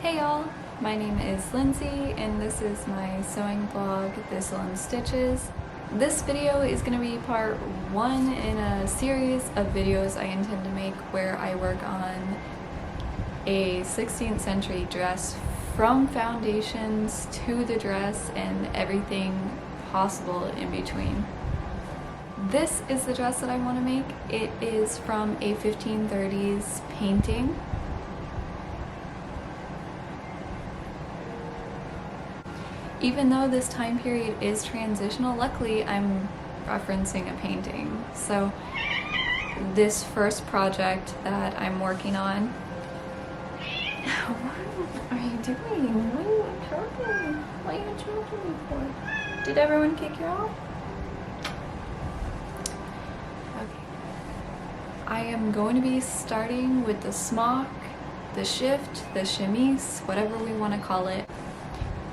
Hey y'all, my name is Lindsay and this is my sewing blog, Thistle and Stitches. This video is going to be part one in a series of videos I intend to make where I work on a 16th century dress from foundations to the dress and everything possible in between. This is the dress that I want to make. It is from a 1530s painting. Even though this time period is transitional, luckily I'm referencing a painting. So this first project that I'm working on. What are you doing? Why are you interrupting me? Why are you interrupting me for? Did everyone kick you out? Okay. I am going to be starting with the smock, the shift, the chemise, whatever we want to call it.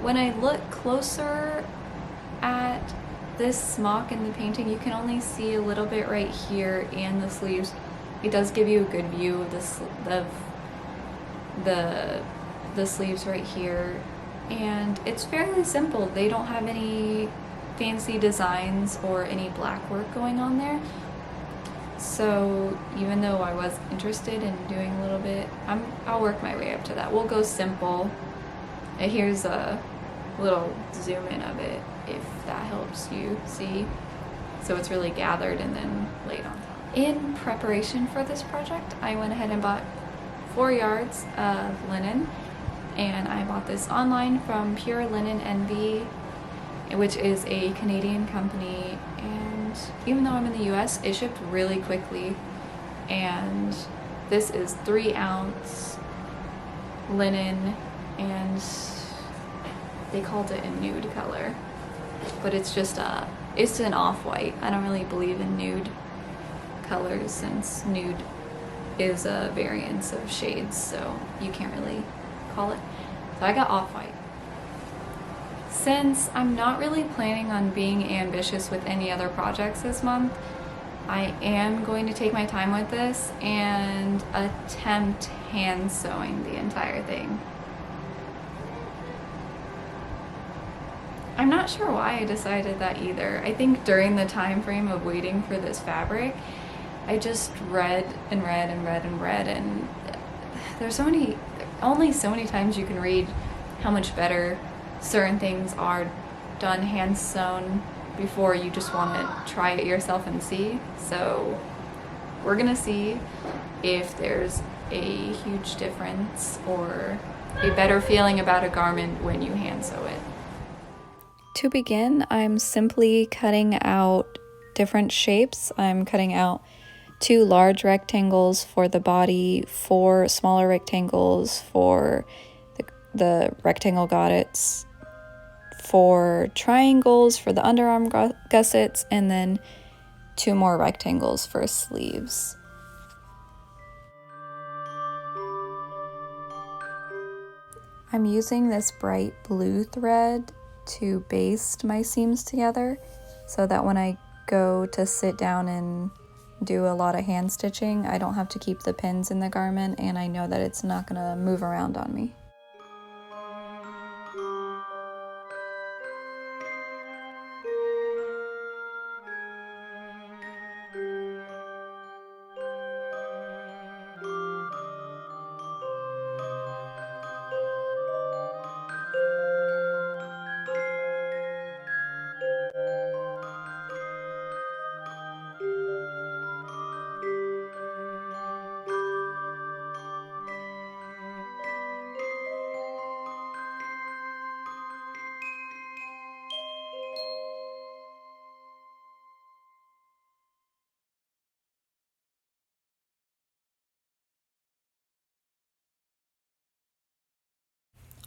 When I look closer at this smock in the painting, you can only see a little bit right here and the sleeves. It does give you a good view of the sleeves right here, and it's fairly simple. They don't have any fancy designs or any black work going on there. So even though I was interested in doing a little bit, I'll work my way up to that. We'll go simple. Here's a little zoom in of it if that helps you see. So it's really gathered and then laid on top. In preparation for this project, I went ahead and bought 4 yards of linen, and I bought this online from Pure Linen NV, which is a Canadian company, and even though I'm in the US, it shipped really quickly. And this is 3-ounce linen, and they called it a nude color, but it's just it's an off-white. I don't really believe in nude colors since nude is a variance of shades, so you can't really call it. So I got off-white. Since I'm not really planning on being ambitious with any other projects this month, I am going to take my time with this and attempt hand sewing the entire thing. I'm not sure why I decided that either. I think during the time frame of waiting for this fabric, I just read and read and read and read, and there's only so many times you can read how much better certain things are done hand sewn before you just want to try it yourself and see. So we're gonna see if there's a huge difference or a better feeling about a garment when you hand sew it. To begin, I'm simply cutting out different shapes. I'm cutting out 2 large rectangles for the body, 4 smaller rectangles for the rectangle goddess, 4 triangles for the underarm gussets, and then 2 more rectangles for sleeves. I'm using this bright blue thread to baste my seams together so that when I go to sit down and do a lot of hand stitching, I don't have to keep the pins in the garment, and I know that it's not gonna move around on me.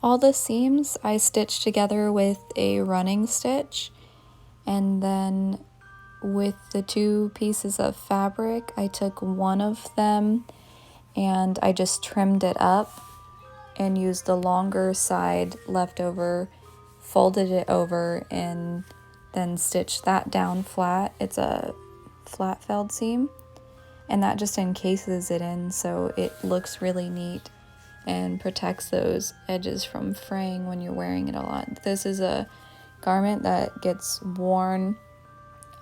All the seams I stitched together with a running stitch, and then with the 2 pieces of fabric, I took one of them and I just trimmed it up and used the longer side left over, folded it over, and then stitched that down flat. It's a flat felled seam, and that just encases it in so it looks really neat. and protects those edges from fraying when you're wearing it a lot. This is a garment that gets worn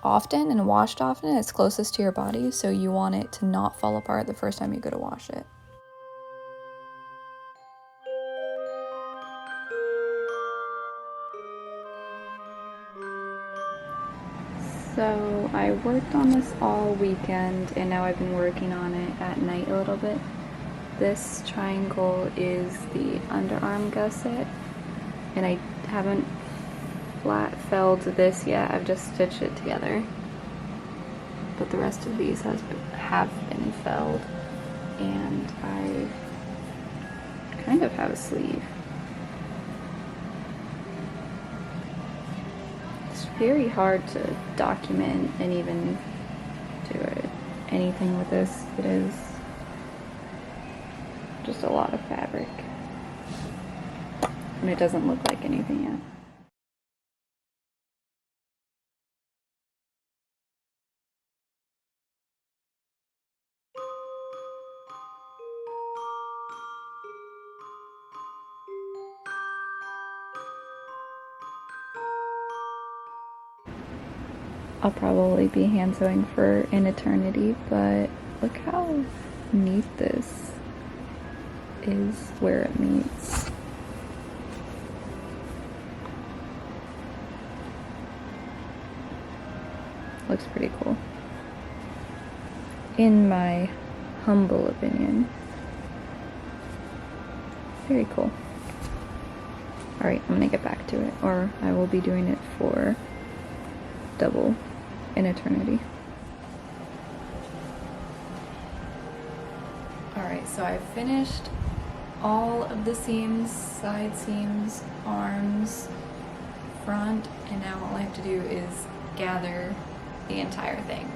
often and washed often. It's closest to your body, so you want it to not fall apart the first time you go to wash it. So I worked on this all weekend, and now I've been working on it at night a little bit. This triangle is the underarm gusset, and I haven't flat felled this yet. I've just stitched it together. But the rest of these have been felled, and I kind of have a sleeve. It's very hard to document and even do anything with this. It is just a lot of fabric, and it doesn't look like anything yet. I'll probably be hand sewing for an eternity, but look how neat this is where it meets. Looks pretty cool, in my humble opinion. Very cool. Alright, I'm gonna get back to it, or I will be doing it for double an eternity. Alright, so I've finished all of the seams, side seams, arms, front, and now all I have to do is gather the entire thing.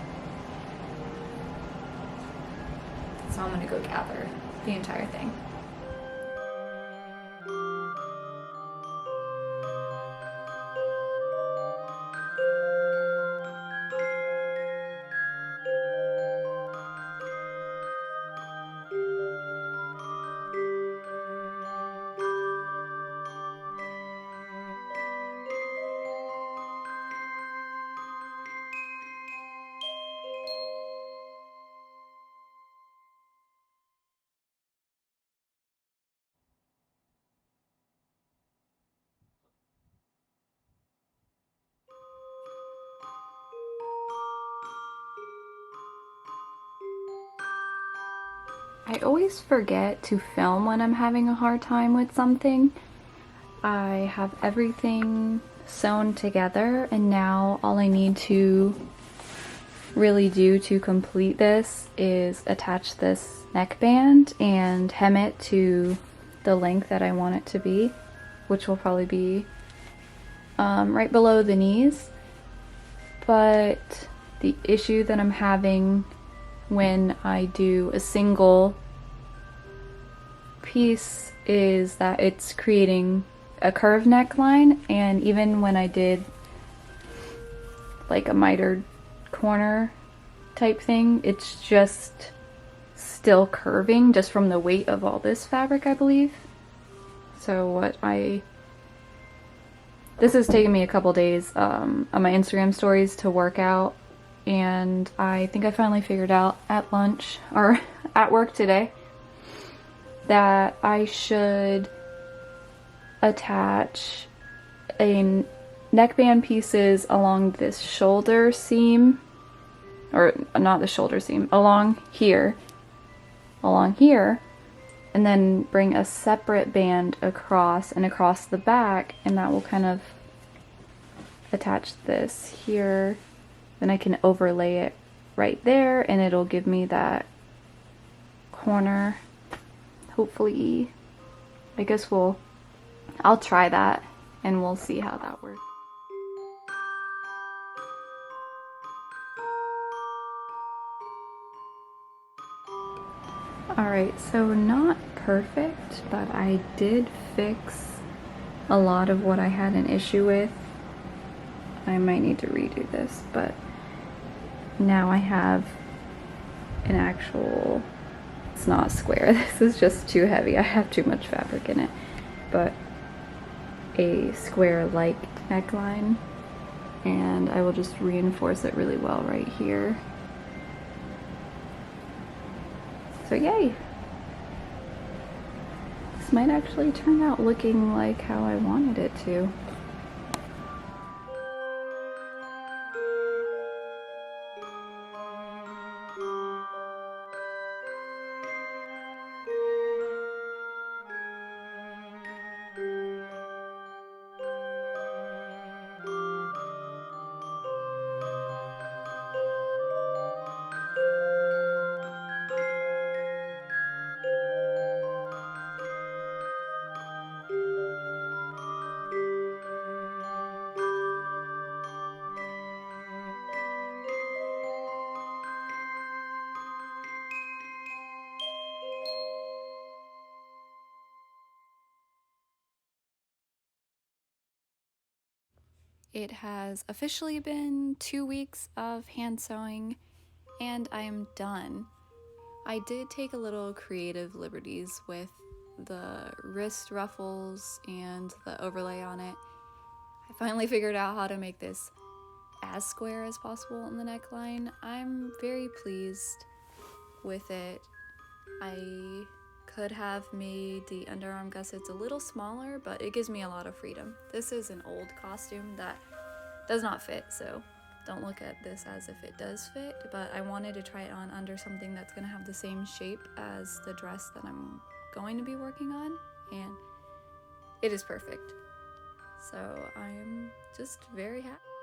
So I'm gonna go gather the entire thing. I always forget to film when I'm having a hard time with something. I have everything sewn together, and now all I need to really do to complete this is attach this neckband and hem it to the length that I want it to be, which will probably be right below the knees. But the issue that I'm having when I do a single piece is that it's creating a curved neckline, and even when I did like a mitered corner type thing, it's just still curving just from the weight of all this fabric, I believe. So this has taken me a couple days on my Instagram stories to work out, and I think I finally figured out at lunch, or at work today, that I should attach a neckband pieces along this shoulder seam, or not the shoulder seam, along here, and then bring a separate band across and across the back, and that will kind of attach this here. Then I can overlay it right there, and it'll give me that corner. Hopefully, I guess I'll try that and we'll see how that works. Alright, so not perfect, but I did fix a lot of what I had an issue with. I might need to redo this, but now I have an actual it's not square. This is just too heavy. I have too much fabric in it. But a square-like neckline, and I will just reinforce it really well right here. So yay! This might actually turn out looking like how I wanted it to. It has officially been 2 weeks of hand sewing, and I am done. I did take a little creative liberties with the wrist ruffles and the overlay on it. I finally figured out how to make this as square as possible in the neckline. I'm very pleased with it. I could have made the underarm gussets a little smaller, but it gives me a lot of freedom. This is an old costume that does not fit, so don't look at this as if it does fit, but I wanted to try it on under something that's gonna have the same shape as the dress that I'm going to be working on, and it is perfect. So I'm just very happy.